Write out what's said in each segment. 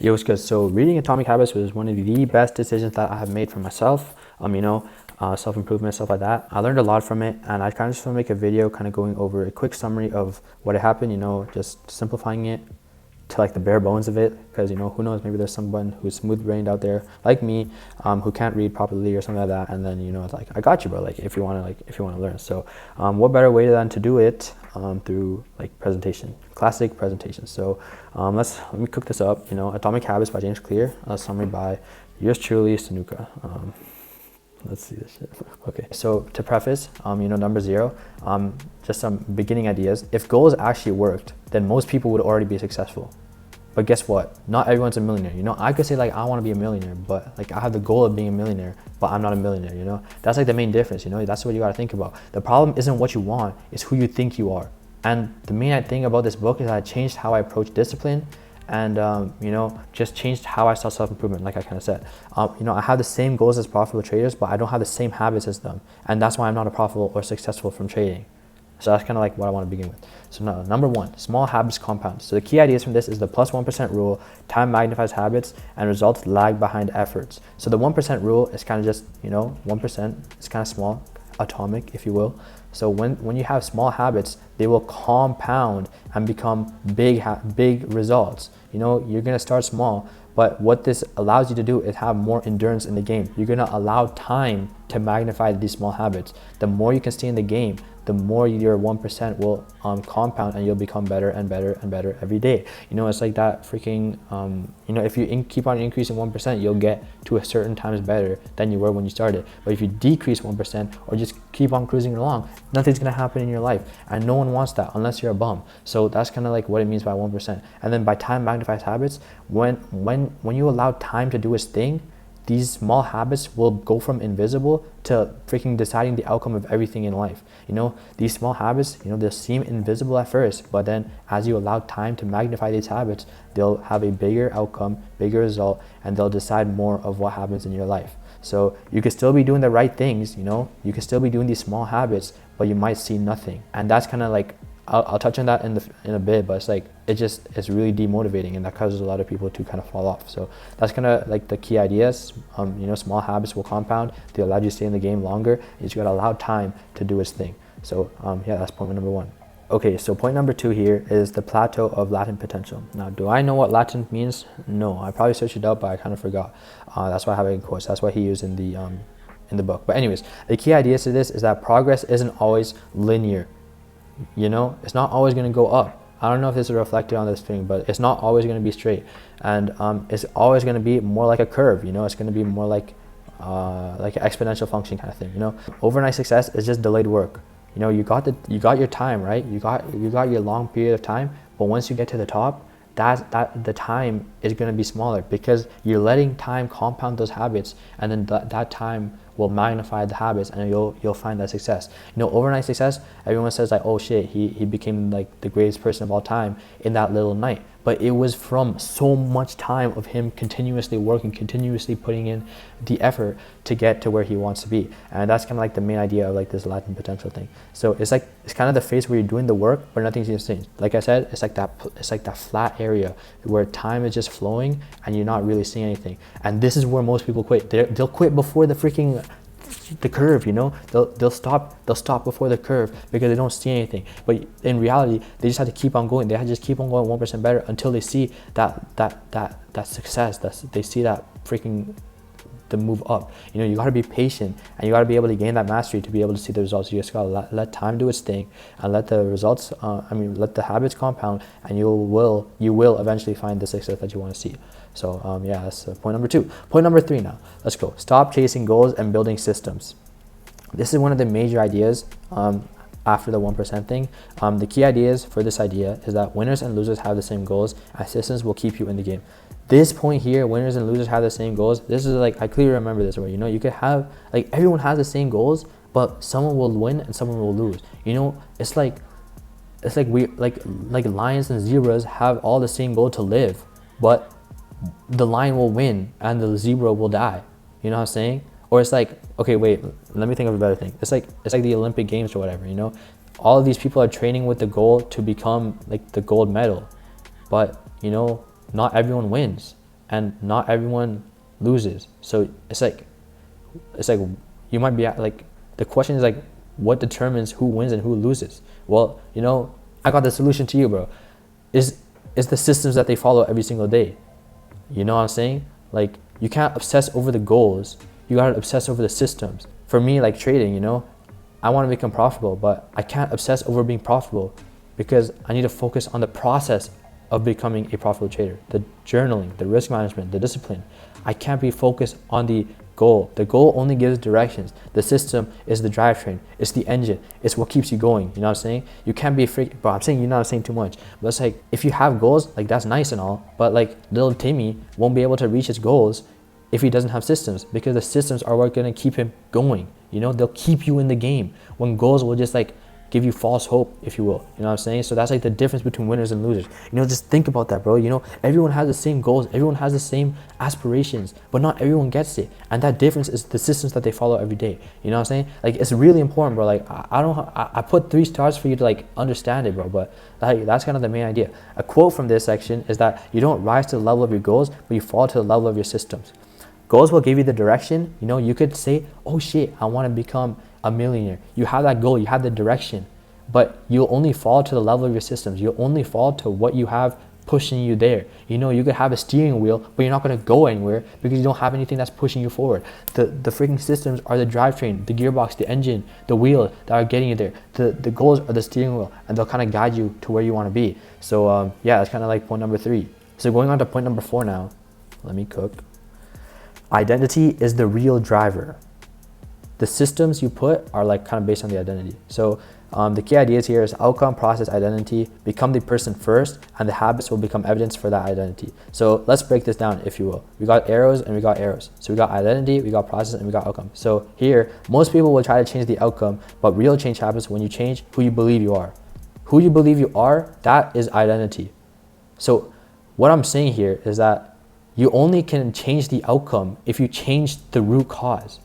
Yo, it's good. So reading Atomic Habits was one of the best decisions that I have made for myself. Self-improvement, stuff like that. I learned a lot from it, and I kind of just want to make a video kind of going over a quick summary of what happened, just simplifying it to like the bare bones of it, because who knows, maybe there's someone who's smooth-brained out there like me, who can't read properly or something like that, and then it's like, I got you, bro, like if you want to learn. So what better way than to do it through like presentation, classic presentation. So let me cook this up. Atomic Habits by James Clear, a summary by yours truly, Sanuka. Let's see this shit. Okay, so to preface, number 0, just some beginning ideas. If goals actually worked, then most people would already be successful. But guess what? Not everyone's a millionaire. I could say like, I want to be a millionaire, but like I have the goal of being a millionaire, but I'm not a millionaire, That's like the main difference, That's what you got to think about. The problem isn't what you want, it's who you think you are. And the main thing about this book is that it changed how I approach discipline, and just changed how I saw self-improvement, like I kind of said. I have the same goals as profitable traders, but I don't have the same habits as them, and that's why I'm not a profitable or successful from trading. So that's kind of like what I want to begin with. So now, number 1, small habits compound. So the key ideas from this is the plus 1% rule, time magnifies habits, and results lag behind efforts. So the 1% rule is kind of just, 1%, it's kind of small, atomic, if you will. So when you have small habits, they will compound and become big results. You're gonna start small, but what this allows you to do is have more endurance in the game. You're gonna allow time to magnify these small habits. The more you can stay in the game, the more your 1% will compound, and you'll become better and better and better every day. It's like that freaking, if you keep on increasing 1%, you'll get to a certain times better than you were when you started. But if you decrease 1% or just keep on cruising along, nothing's gonna happen in your life. And no one wants that unless you're a bum. So that's kind of like what it means by 1%. And then by time magnifies habits, when you allow time to do its thing, these small habits will go from invisible to freaking deciding the outcome of everything in life. These small habits, they'll seem invisible at first, but then as you allow time to magnify these habits, they'll have a bigger outcome, bigger result, and they'll decide more of what happens in your life. So you can still be doing the right things, you can still be doing these small habits, but you might see nothing. And that's kind of like, I'll touch on that in a bit, but it's like, it's really demotivating, and that causes a lot of people to kind of fall off. So that's kind of like the key ideas. Small habits will compound, they allow you to stay in the game longer. You just got to allow time to do its thing. So yeah, that's point number 1. Okay, so point number 2 here is the plateau of latent potential. Now, do I know what latent means? No, I probably searched it up, but I kind of forgot. That's why I have it in quotes. That's what he used in the book. But anyways, the key ideas to this is that progress isn't always linear. It's not always going to go up. I don't know if this is reflected on this thing, but it's not always going to be straight, and it's always going to be more like a curve. It's going to be more like an exponential function kind of thing. Overnight success is just delayed work. You got your time, right? You got your long period of time, but once you get to the top, that the time is going to be smaller, because you're letting time compound those habits, and then that time will magnify the habits, and you'll find that success. Overnight success, everyone says like, oh shit, he became like the greatest person of all time in that little night. But it was from so much time of him continuously working, continuously putting in the effort to get to where he wants to be. And that's kind of like the main idea of like this latent potential thing. So it's kind of the phase where you're doing the work, but nothing's changed. Like I said, it's like that flat area where time is just flowing and you're not really seeing anything. And this is where most people quit. They'll quit before the curve. They'll stop before the curve because they don't see anything. But in reality, they just have to keep on going. They have to just keep on going 1% better until they see that success. They see that freaking the move up. You got to be patient, and you got to be able to gain that mastery to be able to see the results. You just got to let time do its thing, and let the results let the habits compound, and you will eventually find the success that you want to see. So yeah, that's point number 2. Point number 3 now. Let's go. Stop chasing goals and building systems. This is one of the major ideas after the 1% thing. The key ideas for this idea is that winners and losers have the same goals, and systems will keep you in the game. This point here, winners and losers have the same goals. This is like, I clearly remember this, where you could have like, everyone has the same goals, but someone will win and someone will lose. It's like we like lions and zebras have all the same goal to live, but the lion will win and the zebra will die. You know what I'm saying? Or it's like, okay, wait, let me think of a better thing. It's like the Olympic Games or whatever. All of these people are training with the goal to become like the gold medal, but not everyone wins. and not everyone loses. So it's like you might be like, the question is like, what determines who wins and who loses? Well, you know, I got the solution to you, bro. Is the systems that they follow every single day. You know what I'm saying? Like, you can't obsess over the goals. You gotta obsess over the systems. For me, like trading, you know, I want to become profitable, but I can't obsess over being profitable because I need to focus on the process of becoming a profitable trader. The journaling, the risk management, the discipline. I can't be focused on the goal. The goal only gives directions. The system is the drivetrain. It's the engine. It's what keeps you going. You know what I'm saying? You can't be but I'm saying, you know what I'm saying too much. But it's like, if you have goals, like that's nice and all, but like little Timmy won't be able to reach his goals if he doesn't have systems, because the systems are what's gonna keep him going. You know, they'll keep you in the game, when goals will just like give you false hope, if you will. You know what I'm saying? So that's like the difference between winners and losers. You know, just think about that, bro. You know, everyone has the same goals, everyone has the same aspirations, but not everyone gets it. And that difference is the systems that they follow every day. You know what I'm saying? Like, it's really important, bro. Like, I put 3 stars for you to like understand it, bro. But like, that's kind of the main idea. A quote from this section is that you don't rise to the level of your goals, but you fall to the level of your systems. Goals will give you the direction. You know, you could say, oh shit, I want to become a millionaire. You have that goal, you have the direction, but you'll only fall to the level of your systems. You'll only fall to what you have pushing you there. You know, you could have a steering wheel, but you're not going to go anywhere because you don't have anything that's pushing you forward. The freaking systems are the drivetrain, the gearbox, the engine, the wheel that are getting you there. The goals are the steering wheel, and they'll kind of guide you to where you want to be. So yeah, that's kind of like point number 3. So going on to point number 4 now. Let me cook. Identity is the real driver. The systems you put are like kind of based on the identity. So the key ideas here is outcome, process, identity. Become the person first, and the habits will become evidence for that identity. So let's break this down, if you will. We got arrows and we got arrows. So we got identity, we got process, and we got outcome. So here, most people will try to change the outcome, but real change happens when you change who you believe you are. Who you believe you are, that is identity. So what I'm saying here is that you only can change the outcome if you change the root cause.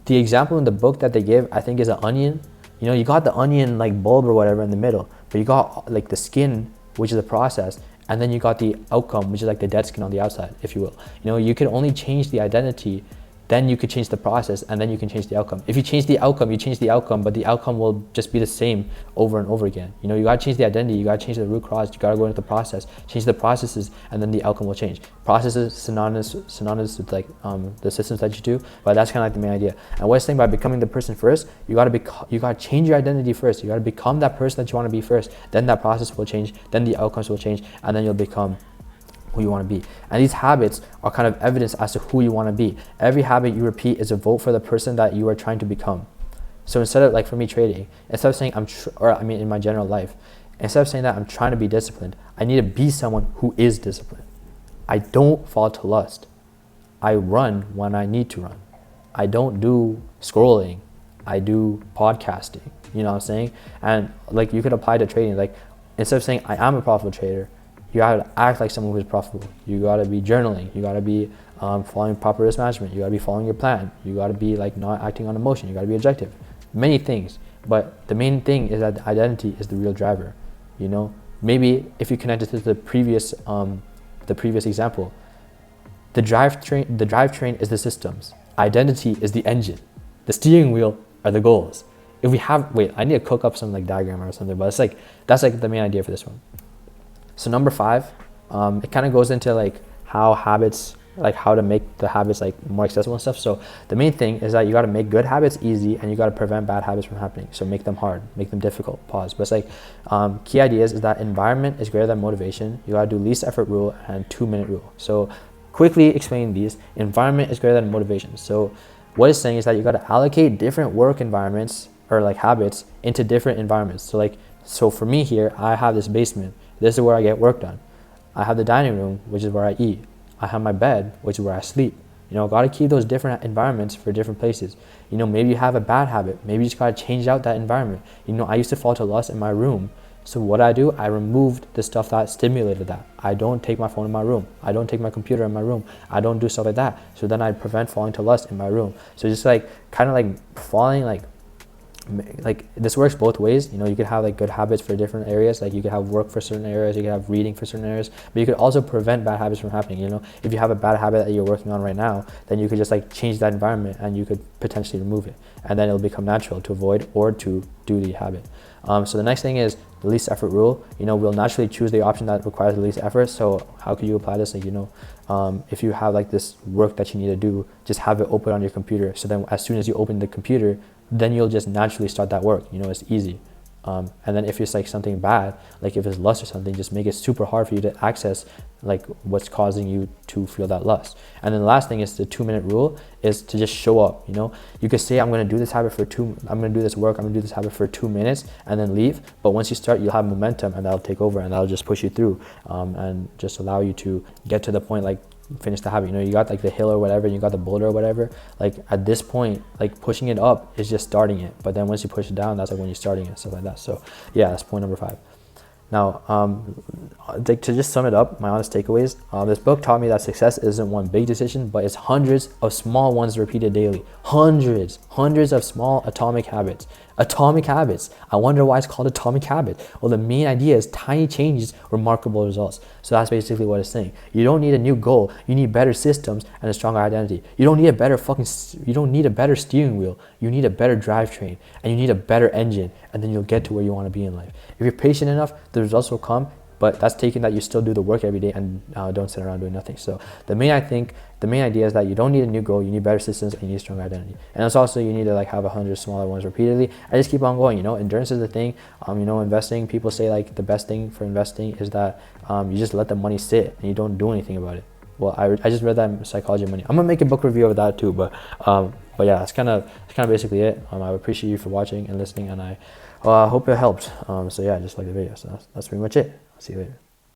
The example in the book that they give, I think, is an onion. You know, you got the onion like bulb or whatever in the middle, but you got like the skin, which is the process, and then you got the outcome, which is like the dead skin on the outside, if you will. You know, you can only change the identity, then you could change the process, and then you can change the outcome. If you change the outcome, you change the outcome, but the outcome will just be the same over and over again. You know, you gotta change the identity, you gotta change the root cause, you gotta go into the process, change the processes, and then the outcome will change. Processes synonymous with like the systems that you do, but that's kind of like the main idea. And what it's saying, by becoming the person first, you gotta change your identity first. You gotta become that person that you want to be first. Then that process will change, then the outcomes will change, and then you'll become who you want to be. And these habits are kind of evidence as to who you want to be. Every habit you repeat is a vote for the person that you are trying to become. So instead of, like for me trading, instead of saying in my general life, instead of saying that I'm trying to be disciplined, I need to be someone who is disciplined. I don't fall to lust. I run when I need to run. I don't do scrolling. I do podcasting. You know what I'm saying? And like, you could apply to trading. Like, instead of saying I am a profitable trader, you gotta act like someone who's profitable. You gotta be journaling. You gotta be following proper risk management. You gotta be following your plan. You gotta be like not acting on emotion. You gotta be objective. Many things, but the main thing is that the identity is the real driver. You know, maybe if you connect it to the previous example, the drivetrain is the systems. Identity is the engine. The steering wheel are the goals. If we have, I need to cook up some like diagram or something, but it's like, that's like the main idea for this one. So number 5, it kind of goes into like how to make the habits like more accessible and stuff. So the main thing is that you got to make good habits easy, and you got to prevent bad habits from happening. So make them hard, make them difficult, pause. But it's like, key ideas is that environment is greater than motivation. You got to do least effort rule and 2-minute rule. So quickly explain these. Environment is greater than motivation. So what it's saying is that you got to allocate different work environments or like habits into different environments. So for me here, I have this basement. This is where I get work done. I have the dining room, which is where I eat. I have my bed, which is where I sleep. You know, gotta keep those different environments for different places. You know, maybe you have a bad habit. Maybe you just gotta change out that environment. You know, I used to fall to lust in my room. So what I do, I removed the stuff that stimulated that. I don't take my phone in my room. I don't take my computer in my room. I don't do stuff like that. So then I prevent falling to lust in my room. So just like, kind of like falling, like like this works both ways. You know, you could have like good habits for different areas. Like you could have work for certain areas, you could have reading for certain areas, but you could also prevent bad habits from happening. You know, if you have a bad habit that you're working on right now, then you could just like change that environment and you could potentially remove it, and then it'll become natural to avoid or to do the habit. So the next thing is the least effort rule. You know, we'll naturally choose the option that requires the least effort. So how could you apply this? Like, you know, if you have like this work that you need to do, just have it open on your computer. So then as soon as you open the computer, then you'll just naturally start that work. You know, it's easy. And then if it's like something bad, like if it's lust or something, just make it super hard for you to access like what's causing you to feel that lust. And then the last thing is the 2-minute rule, is to just show up. You know, you could say, I'm going to do this habit for I'm going to do this work, I'm going to do this habit for 2 minutes and then leave. But once you start, you'll have momentum and that'll take over and that'll just push you through, and just allow you to get to the point, like finish the habit. You know, you got like the hill or whatever, you got the boulder or whatever, like at this point, like pushing it up is just starting it, but then once you push it down, that's like when you're starting it, stuff like that. So yeah, that's point number 5. Now, to just sum it up, my honest takeaways, this book taught me that success isn't one big decision, but it's hundreds of small ones repeated daily. Hundreds of small atomic habits. Atomic habits. I wonder why it's called atomic habit. Well, the main idea is tiny changes, remarkable results. So that's basically what it's saying. You don't need a new goal. You need better systems and a stronger identity. You don't need a better steering wheel. You need a better drivetrain, and you need a better engine, and then you'll get to where you want to be in life. If you're patient enough, the results will come. But that's taking that you still do the work every day and don't sit around doing nothing. So the main idea is that you don't need a new goal, you need better systems, and you need a stronger identity. And it's also, you need to like have 100 smaller ones repeatedly and just keep on going. You know, endurance is the thing. You know, investing, people say like the best thing for investing is that you just let the money sit and you don't do anything about it. Well, I just read that in Psychology of Money. I'm gonna make a book review of that too, but yeah, that's kind of basically it. I appreciate you for watching and listening, and I hope it helped. So yeah, just like the video. So that's pretty much it. See you later.